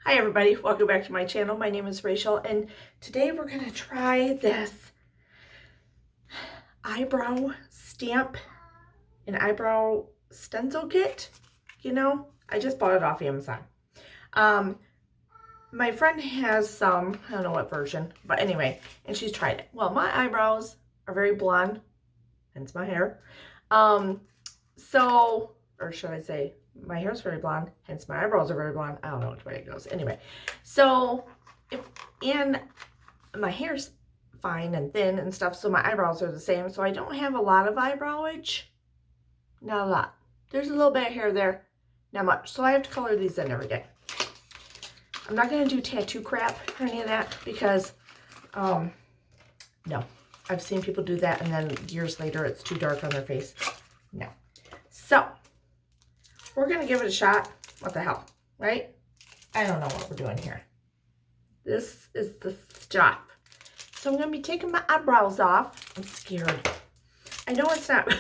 Hi everybody, welcome back to my channel. My name is Rachel and today we're going to try this eyebrow stamp and eyebrow stencil kit. You know, I just bought it off Amazon. My friend has some, I don't know what version, but anyway, and she's tried it. Well, my eyebrows are very blonde, hence my hair. Or should I say, my hair's very blonde, hence my eyebrows are very blonde. I don't know which way it goes. Anyway, and my hair's fine and thin and stuff, so my eyebrows are the same. So I don't have a lot of eyebrowage. Not a lot. There's a little bit of hair there, not much. So I have to color these in every day. I'm not going to do tattoo crap or any of that because, no. I've seen people do that and then years later it's too dark on their face. No. So, we're going to give it a shot. What the hell, right? I don't know what we're doing here. This is the stuff. So I'm going to be taking my eyebrows off. I'm scared. I know it's not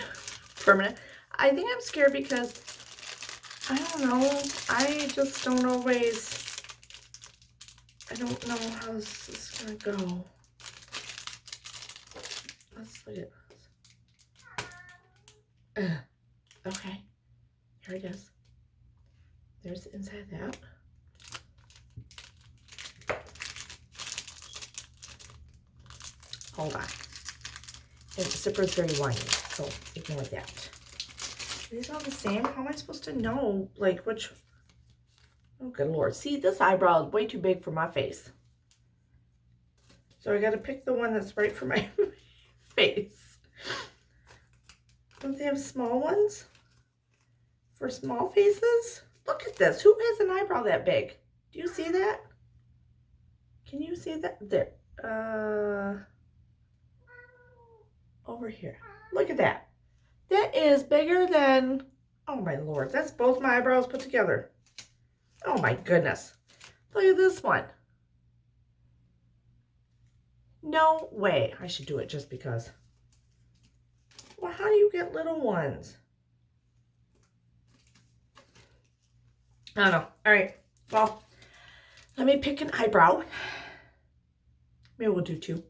permanent. I think I'm scared because, I don't know, I just don't always, I don't know how this is going to go. Let's look at this. Okay. Here it is. There's the inside of that. Hold on. And the zipper is very whiny, so ignore that. Are these all the same? How am I supposed to know, like, which? Oh, good Lord. See, this eyebrow is way too big for my face. So I got to pick the one that's right for my face. Don't they have small ones? For small faces? Look at this. Who has an eyebrow that big? Do you see that? Can you see that? There. Over here. Look at that. That is bigger than... Oh my Lord. That's both my eyebrows put together. Oh my goodness. Look at this one. No way. I should do it just because. Well, how do you get little ones? I don't know. All right. Well, let me pick an eyebrow. Maybe we'll do two.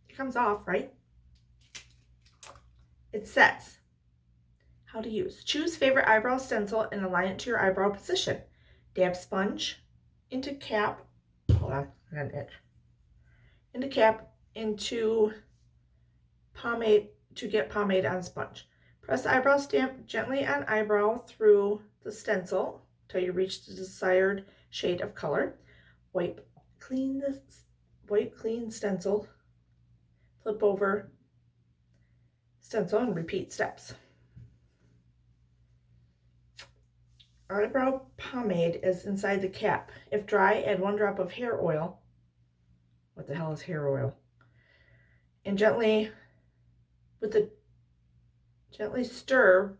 It comes off, right? It says, how to use. Choose favorite eyebrow stencil and align it to your eyebrow position. Dab sponge into cap. Hold on. I got an itch. Into cap into pomade to get pomade on sponge. Press the eyebrow stamp gently on eyebrow through the stencil till you reach the desired shade of color. Wipe clean stencil. Flip over stencil and repeat steps. Eyebrow pomade is inside the cap. If dry, add 1 drop of hair oil. What the hell is hair oil? And gently stir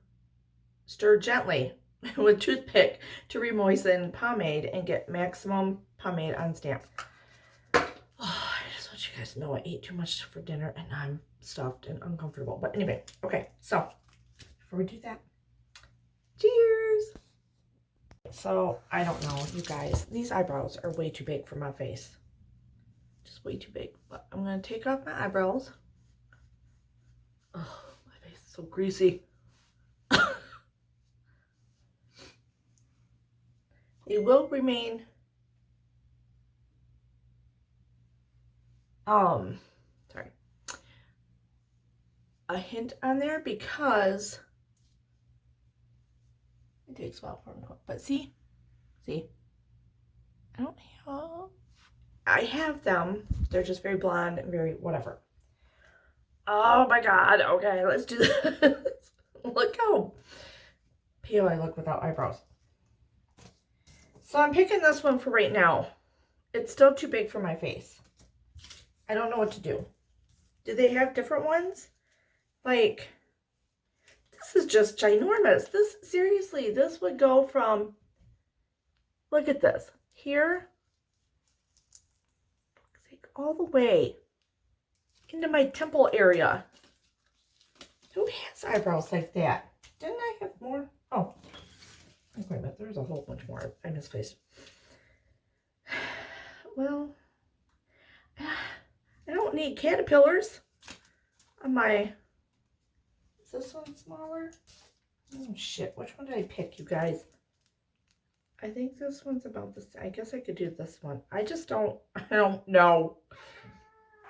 gently with toothpick to remoisten pomade and get maximum pomade on stamp. Oh, I just want you guys to know I ate too much for dinner and I'm stuffed and uncomfortable. But anyway, okay, so before we do that, cheers. So I don't know, you guys, these eyebrows are way too big for my face. Just way too big. But I'm going to take off my eyebrows. Oh, my face is so greasy. They will remain sorry, a hint on there because it takes a while for them to cook. But see, I have them. They're just very blonde and very whatever. Oh my God. Okay, let's do this. Look how pale I look without eyebrows. So I'm picking this one for right now. It's still too big for my face. I don't know what to do. Do they have different ones? Like, this is just ginormous. This, seriously, this would go from, look at this, here, all the way into my temple area. Who has eyebrows like that? Didn't I have more? Oh, wait a minute. There's a whole bunch more. I misplaced. well, I don't need caterpillars on my, is this one smaller? Oh shit, which one did I pick, you guys? I think this one's about this. I guess I could do this one. I don't know.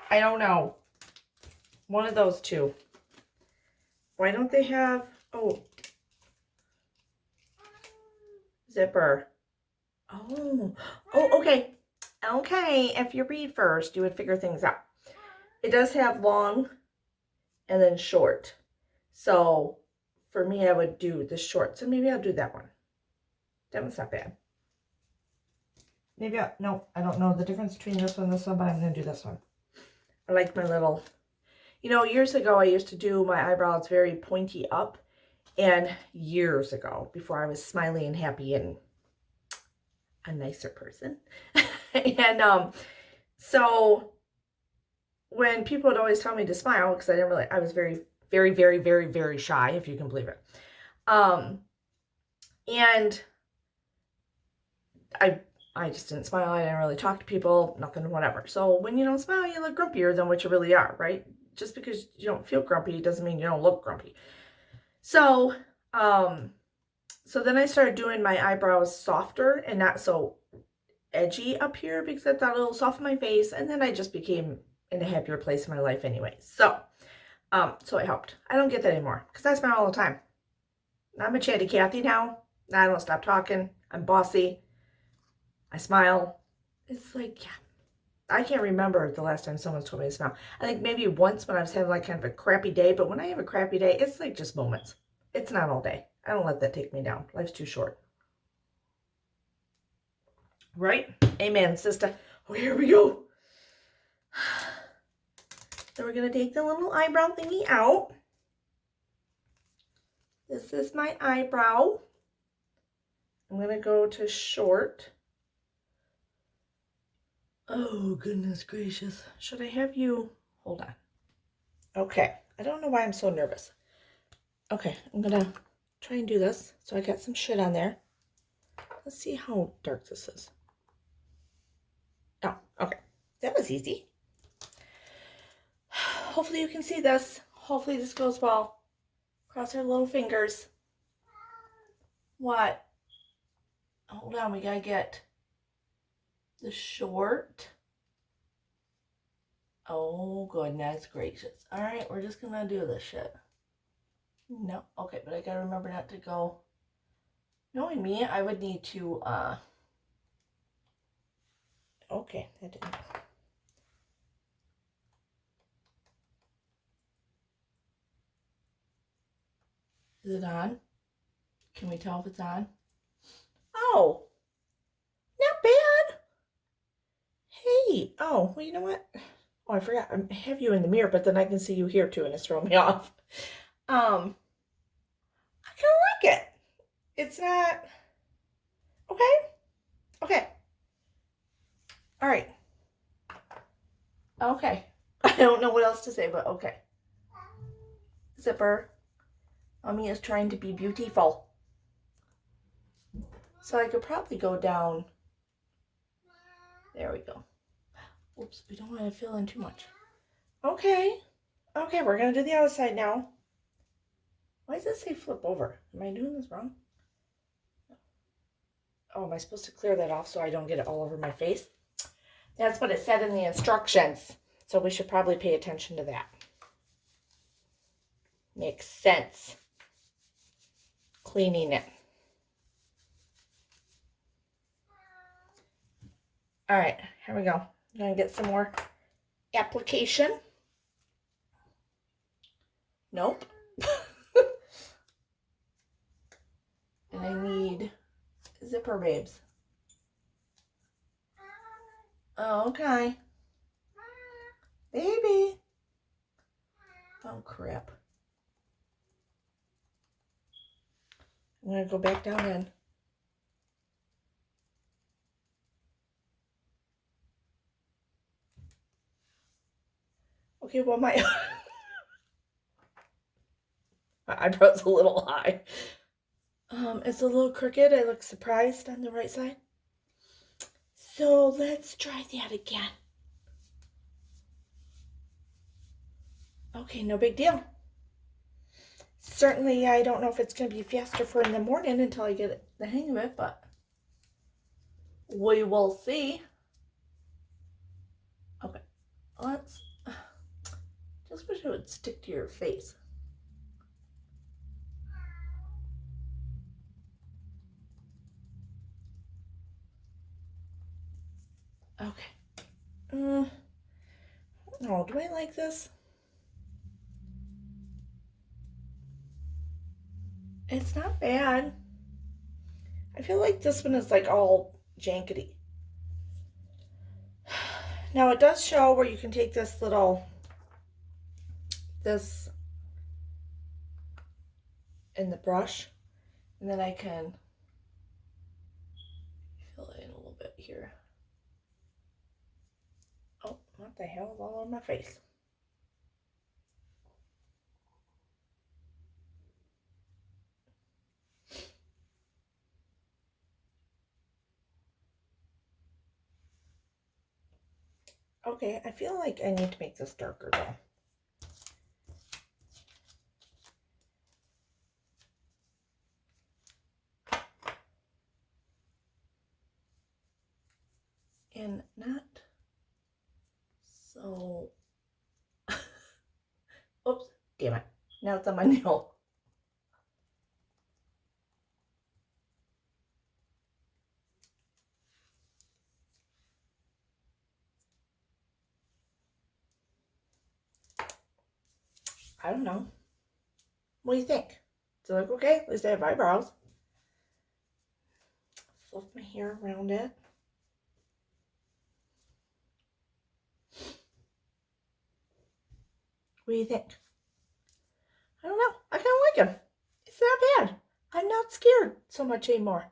I don't know. One of those two. Why don't they have, oh, zipper. Oh, okay. Okay, if you read first, you would figure things out. It does have long and then short. So for me, I would do the short. So maybe I'll do that one. That one's not bad. Maybe no, I don't know the difference between this one and this one, but I'm going to do this one. I like my little, you know, years ago, I used to do my eyebrows very pointy up. And years ago, before I was smiley and happy and a nicer person. And so when people would always tell me to smile, because I was very, very, very, very, very shy, if you can believe it. And I just didn't smile. I didn't really talk to people, nothing, whatever. So when you don't smile, you look grumpier than what you really are, right? Just because you don't feel grumpy doesn't mean you don't look grumpy. So, so then I started doing my eyebrows softer and not so edgy up here because I thought it'll soften my face, and then I just became in a happier place in my life anyway. So, so it helped. I don't get that anymore because I smile all the time. I'm a chatty Cathy now. I don't stop talking. I'm bossy. I smile. It's like, yeah. I can't remember the last time someone's told me to smile. I think maybe once when I was having like kind of a crappy day, but when I have a crappy day, it's like just moments. It's not all day. I don't let that take me down. Life's too short. Right? Amen, sister. Oh, here we go. So we're going to take the little eyebrow thingy out. This is my eyebrow. I'm going to go to short. Oh, goodness gracious. Should I have you? Hold on. Okay. I don't know why I'm so nervous. Okay. I'm going to try and do this. So I got some shit on there. Let's see how dark this is. Oh, okay. That was easy. Hopefully you can see this. Hopefully this goes well. Cross our little fingers. What? Hold on. We got to get the short. Oh, goodness gracious. All right. We're just going to do this shit. No. Okay. But I got to remember not to go. Knowing me, I would need to, okay. That didn't. Is it on? Can we tell if it's on? Oh, not bad. Hey, oh, well, you know what? Oh, I forgot. I have you in the mirror, but then I can see you here too, and it's throwing me off. I kind of like it. It's not, okay. Okay. All right. Okay. I don't know what else to say, but okay. Zipper. Mommy is trying to be beautiful. So I could probably go down. There we go. Oops, we don't want to fill in too much. Okay. Okay, we're going to do the other side now. Why does it say flip over? Am I doing this wrong? Oh, am I supposed to clear that off so I don't get it all over my face? That's what it said in the instructions. So we should probably pay attention to that. Makes sense. Cleaning it. All right, here we go. I'm going to get some more application. Nope. And I need zipper babes. Oh, okay. Baby. Oh, crap. I'm going to go back down in. Okay, well, my eyebrow's a little high. It's a little crooked. I look surprised on the right side. So let's try that again. Okay, no big deal. Certainly, I don't know if it's going to be faster for in the morning until I get the hang of it, but we will see. Okay, let's, just wish it would stick to your face. Okay. No, do I like this? It's not bad. I feel like this one is like all jankety. Now it does show where you can take this in the brush, and then I can fill it in a little bit here. Oh, what the hell is all on my face? Okay, I feel like I need to make this darker though. And not so, oops, damn it. Now it's on my nail. I don't know. What do you think? Does it look okay? At least I have eyebrows. Fluff my hair around it. What do you think? I don't know. I kind of like him. It's not bad. I'm not scared so much anymore. I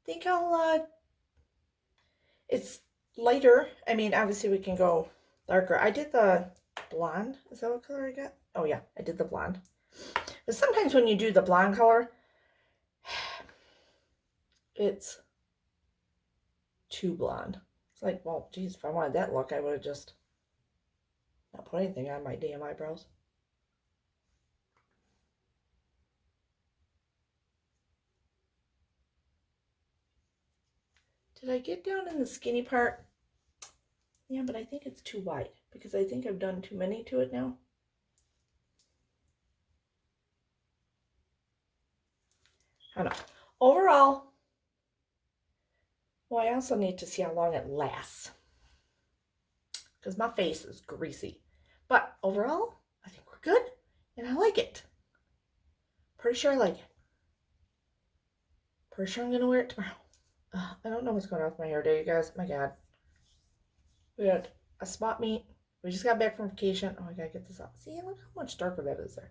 think I'll, it's lighter. I mean, obviously we can go darker. I did the blonde. Is that what color I got? Oh yeah, I did the blonde. But sometimes when you do the blonde color, it's too blonde. It's like, well, geez, if I wanted that look, I would have just not put anything on my damn eyebrows. Did I get down in the skinny part? Yeah, but I think it's too wide because I think I've done too many to it now. I don't know. Overall, well, I also need to see how long it lasts because my face is greasy. But overall, I think we're good and I like it. Pretty sure I like it. Pretty sure I'm going to wear it tomorrow. I don't know what's going on with my hair today, you guys. My God. We had a spot meet. We just got back from vacation. Oh, I gotta get this out. See, look how much darker that is there.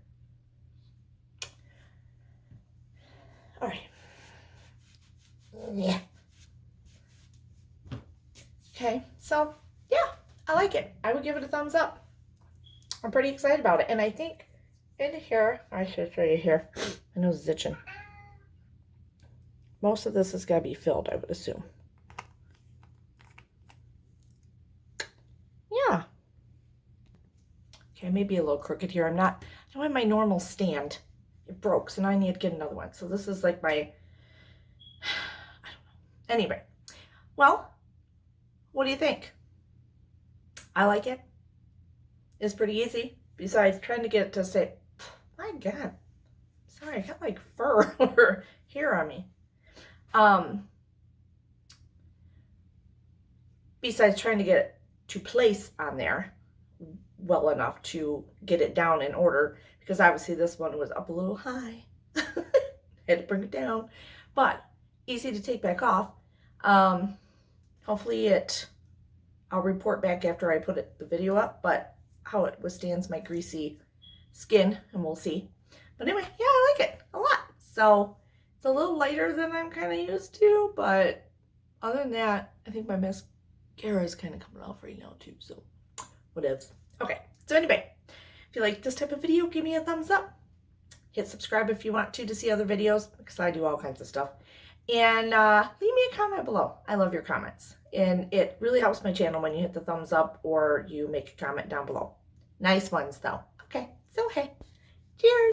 All right. Yeah. Okay, so yeah, I like it. I would give it a thumbs up. I'm pretty excited about it. And I think in here, I should show you here. My nose is itching. Most of this has got to be filled, I would assume. Yeah. Okay, maybe a little crooked here. I don't have my normal stand. It broke, so now I need to get another one. So this is like my, I don't know. Anyway, well, what do you think? I like it. It's pretty easy. Besides trying to get it to say, my God, sorry, I got like fur or hair on me. Besides trying to get it to place on there well enough to get it down in order, because obviously this one was up a little high. Had to bring it down, but easy to take back off. Hopefully I'll report back after I put the video up, but how it withstands my greasy skin, and we'll see. But anyway, yeah, I like it a lot. So it's a little lighter than I'm kind of used to, but other than that, I think my mascara is kind of coming off right now too, so whatevs. Okay, so anyway, if you like this type of video, give me a thumbs up. Hit subscribe if you want to see other videos, because I do all kinds of stuff. And leave me a comment below. I love your comments. And it really helps my channel when you hit the thumbs up or you make a comment down below. Nice ones though. Okay, so hey, cheers.